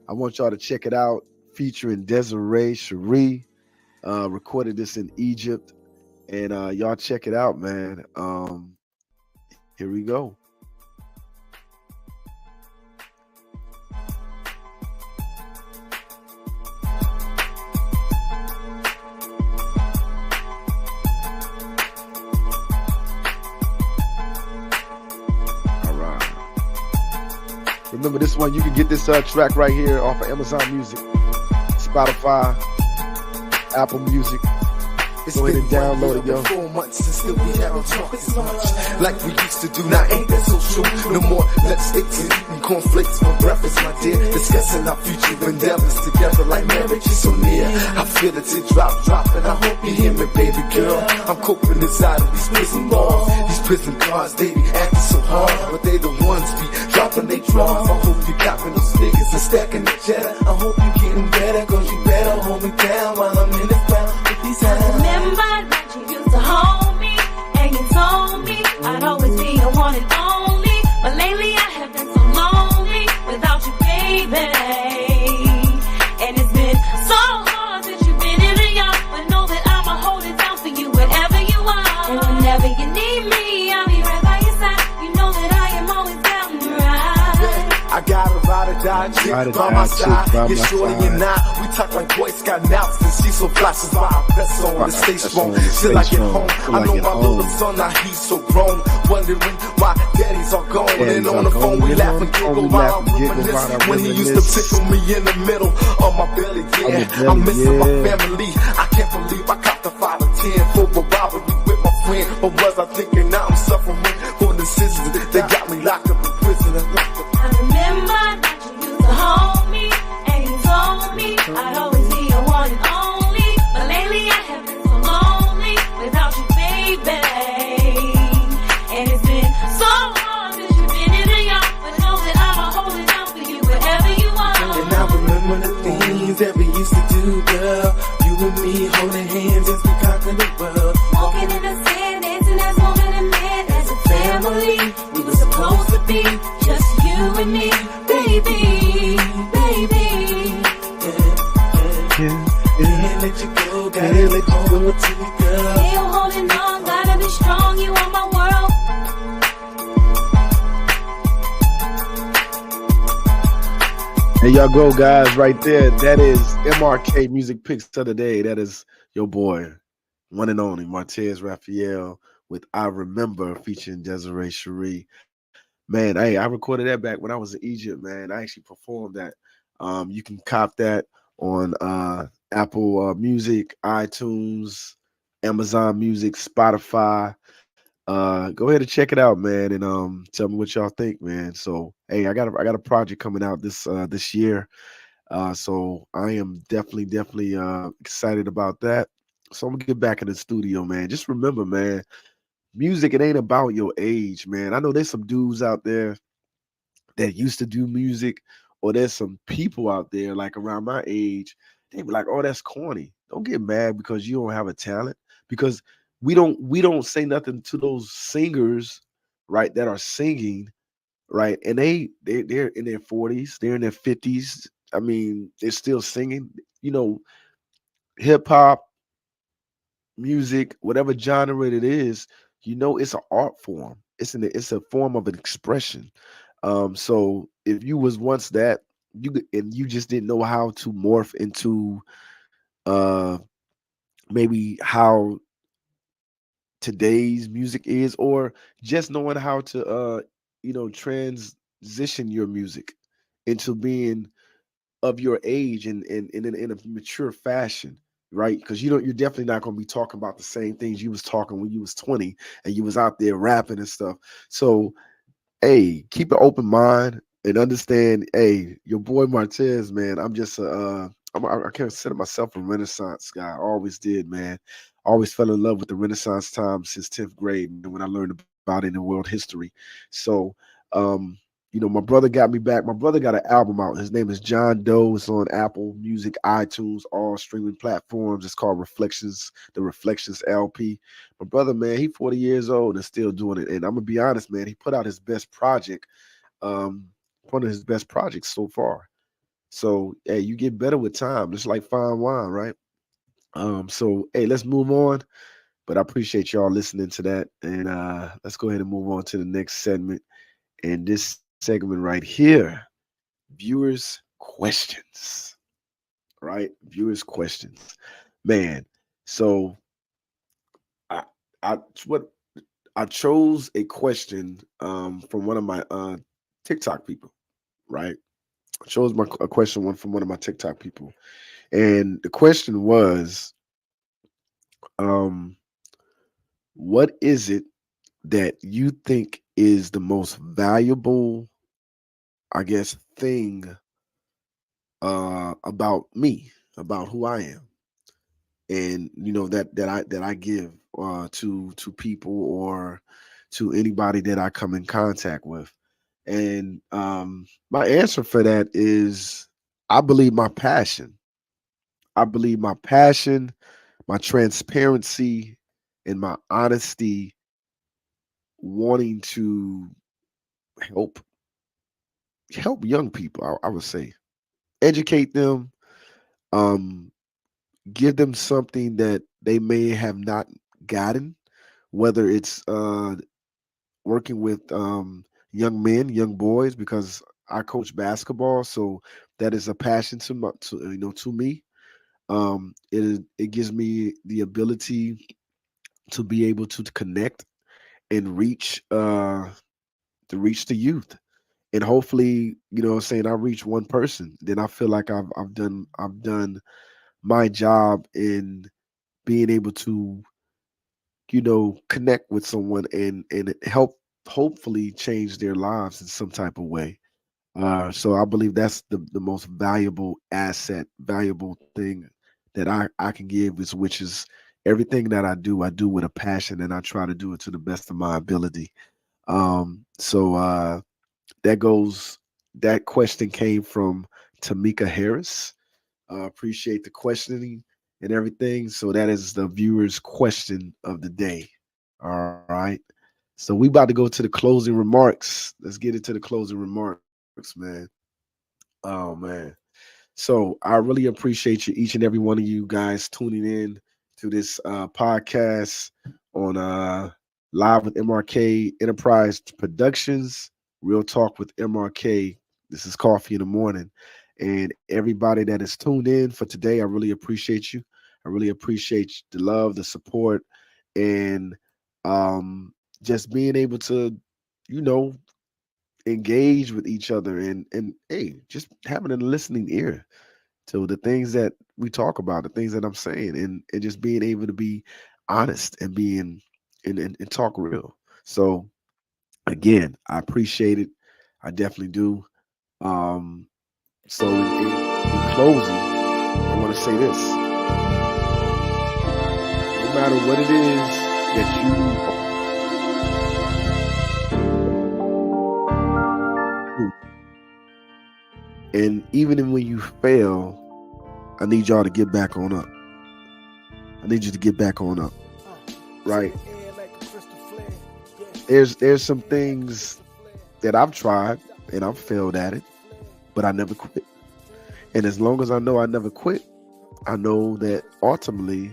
I want y'all to check it out. Featuring Desiree Cherie. Recorded this in Egypt. And y'all check it out, man. Here we go. All right. Remember this one, you can get this track right here off of Amazon Music, Spotify, Apple Music. Go ahead and download it, yo. 4 months and still we haven't talked as much like we used to do. Now ain't that so true? No more lipsticks and eating cornflakes for breakfast, my dear. Discussing our future endeavors together like marriage is so near. I feel it drop, and I hope you hear me, baby girl. I'm coping inside of these prison walls, these prison cars. They be acting so hard, but they the ones be dropping they draws. I hope you copping those figures and stacking the cheddar. I hope you getting better, cause you better hold me down while I'm in this ground with these hands. Remember that you used to hold me, and you told me I'd always be your one and only. But lately I have been so lonely without you, baby. And it's been so hard since you've been in the yard. But know that I'ma hold it down for you wherever you are. And whenever you need me, I'll be right by your side. You know that I am always down to ride. I got a ride or die chick by my side. Yeah, shorty and I, we talk like Boy Scout announced. And she's so fly, she's why I press on to stay strong till I get home. I know my little son, now he's so grown. Wondering why daddy's all gone. And on the phone we laugh and giggle while I reminisce when he used to tickle me in the middle of my belly. Yeah, I'm missing my family. I can't believe I copped a 5 or 10 for a robbery with my friend. But was I thinking now I'm suffering for the decisions that got me locked up in prison? I remember that you used to hold me, and you told me I'd always be your one and only. But lately I have been so lonely without you, baby. And it's been so hard since you've been in the yard. But know that I'ma hold it down for you wherever you are. And I remember the things that we used to do, girl. You and me holding hands as we conquer the world. Walking in the sand, dancing as woman and man, as a family. We were supposed to be just you and me, baby, baby. Can't let you go, gotta let you go to me, girl. Still holding on, gotta be strong, you are my world. There y'all go, guys, right there. That is MRK Music Picks of the Day. That is your boy, one and only Martez Raphael with I Remember featuring Desiree Cherie. Man, hey, I recorded that back when I was in Egypt, man. I actually performed that. You can cop that on Apple Music, iTunes, Amazon Music, Spotify. Go ahead and check it out, man, and tell me what y'all think, man. So hey, I got a project coming out this year. So I am definitely excited about that. So I'm gonna get back in the studio, man. Just remember, man, music, it ain't about your age, man. I know there's some dudes out there that used to do music, or there's some people out there like around my age, they be like, "Oh, that's corny." Don't get mad because you don't have a talent, because we don't say nothing to those singers, right, that are singing, right? And they're in their 40s, they're in their 50s. I mean, they're still singing. You know, hip hop music, whatever genre it is, it's an art form. It's a form of an expression. So if you was once that, and you just didn't know how to morph into uh maybe how today's music is, or just knowing how to transition your music into being of your age, and in a mature fashion, right? Because you're definitely not going to be talking about the same things you was talking when you was 20 and you was out there rapping and stuff. So hey, keep an open mind and understand. Hey, your boy Martez, man. I'm just I consider myself a Renaissance guy. I always did, man. I always fell in love with the Renaissance time since 10th grade, man, when I learned about it in world history. So, my brother got me back. My brother got an album out. His name is John Doe. It's on Apple Music, iTunes, all streaming platforms. It's called Reflections, the Reflections LP. My brother, man, he 40 years old and still doing it. And I'm gonna be honest, man, he put out his best project, um, one of his best projects so far. So hey, you get better with time, just like fine wine, right? So hey, let's move on. But I appreciate y'all listening to that. And let's go ahead and move on to the next segment. And this segment right here, viewers' questions. Right? Viewers' questions. Man, so I I what I chose a question from one of my TikTok people, right? I chose a question one from one of my TikTok people. And the question was, um, what is it that you think is the most valuable, I guess, thing about me, about who I am, and that I give to people, or to anybody that I come in contact with. And my answer for that is, I believe my passion. I believe my passion, my transparency, and my honesty, wanting to help help young people. I would say educate them, um, give them something that they may have not gotten, whether it's working with young men, young boys, because I coach basketball, so that is a passion to me. It gives me the ability to be able to connect and reach the youth, and hopefully, what I'm saying, I reach one person, then I feel like I've done my job in being able to connect with someone, and help hopefully change their lives in some type of way. So I believe that's the most valuable asset, valuable thing that I can give, is which is everything that I do with a passion, and I try to do it to the best of my ability. So that goes that question came from Tamika Harris. Appreciate the questioning and everything. So that is the viewer's question of the day. All right. So we about to go to the closing remarks. Let's get into the closing remarks, man. Oh man. So I really appreciate each and every one of you guys tuning in to this podcast on Live with MRK Enterprise Productions, Real Talk with MRK. This is Coffee in the Morning. And everybody that is tuned in for today, I really appreciate you. I really appreciate the love, the support, and just being able to, you know, engage with each other, and hey, just having a listening ear to the things that we talk about, the things that I'm saying, and just being able to be honest, and being and talk real. So again, I appreciate it. I definitely do. Um, so in closing, I want to say this: no matter what it is that you do, and even when you fail, I need y'all to get back on up. I need you to get back on up, right? There's some things that I've tried and I've failed at it, but I never quit. And as long as I know I never quit, I know that ultimately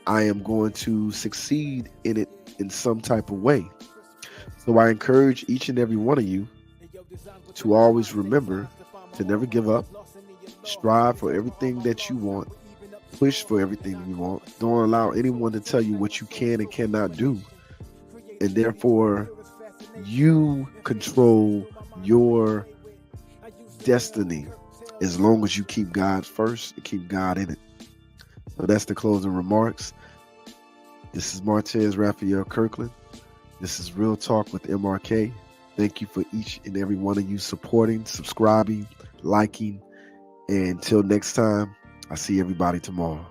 I am going to succeed in it in some type of way. So I encourage each and every one of you to always remember to never give up, strive for everything that you want, push for everything you want. Don't allow anyone to tell you what you can and cannot do. And therefore, you control your destiny as long as you keep God first and keep God in it. So that's the closing remarks. This is Martez Raphael Kirkland. This is Real Talk with MRK. Thank you for each and every one of you supporting, subscribing, liking. And until next time, I'll see everybody tomorrow.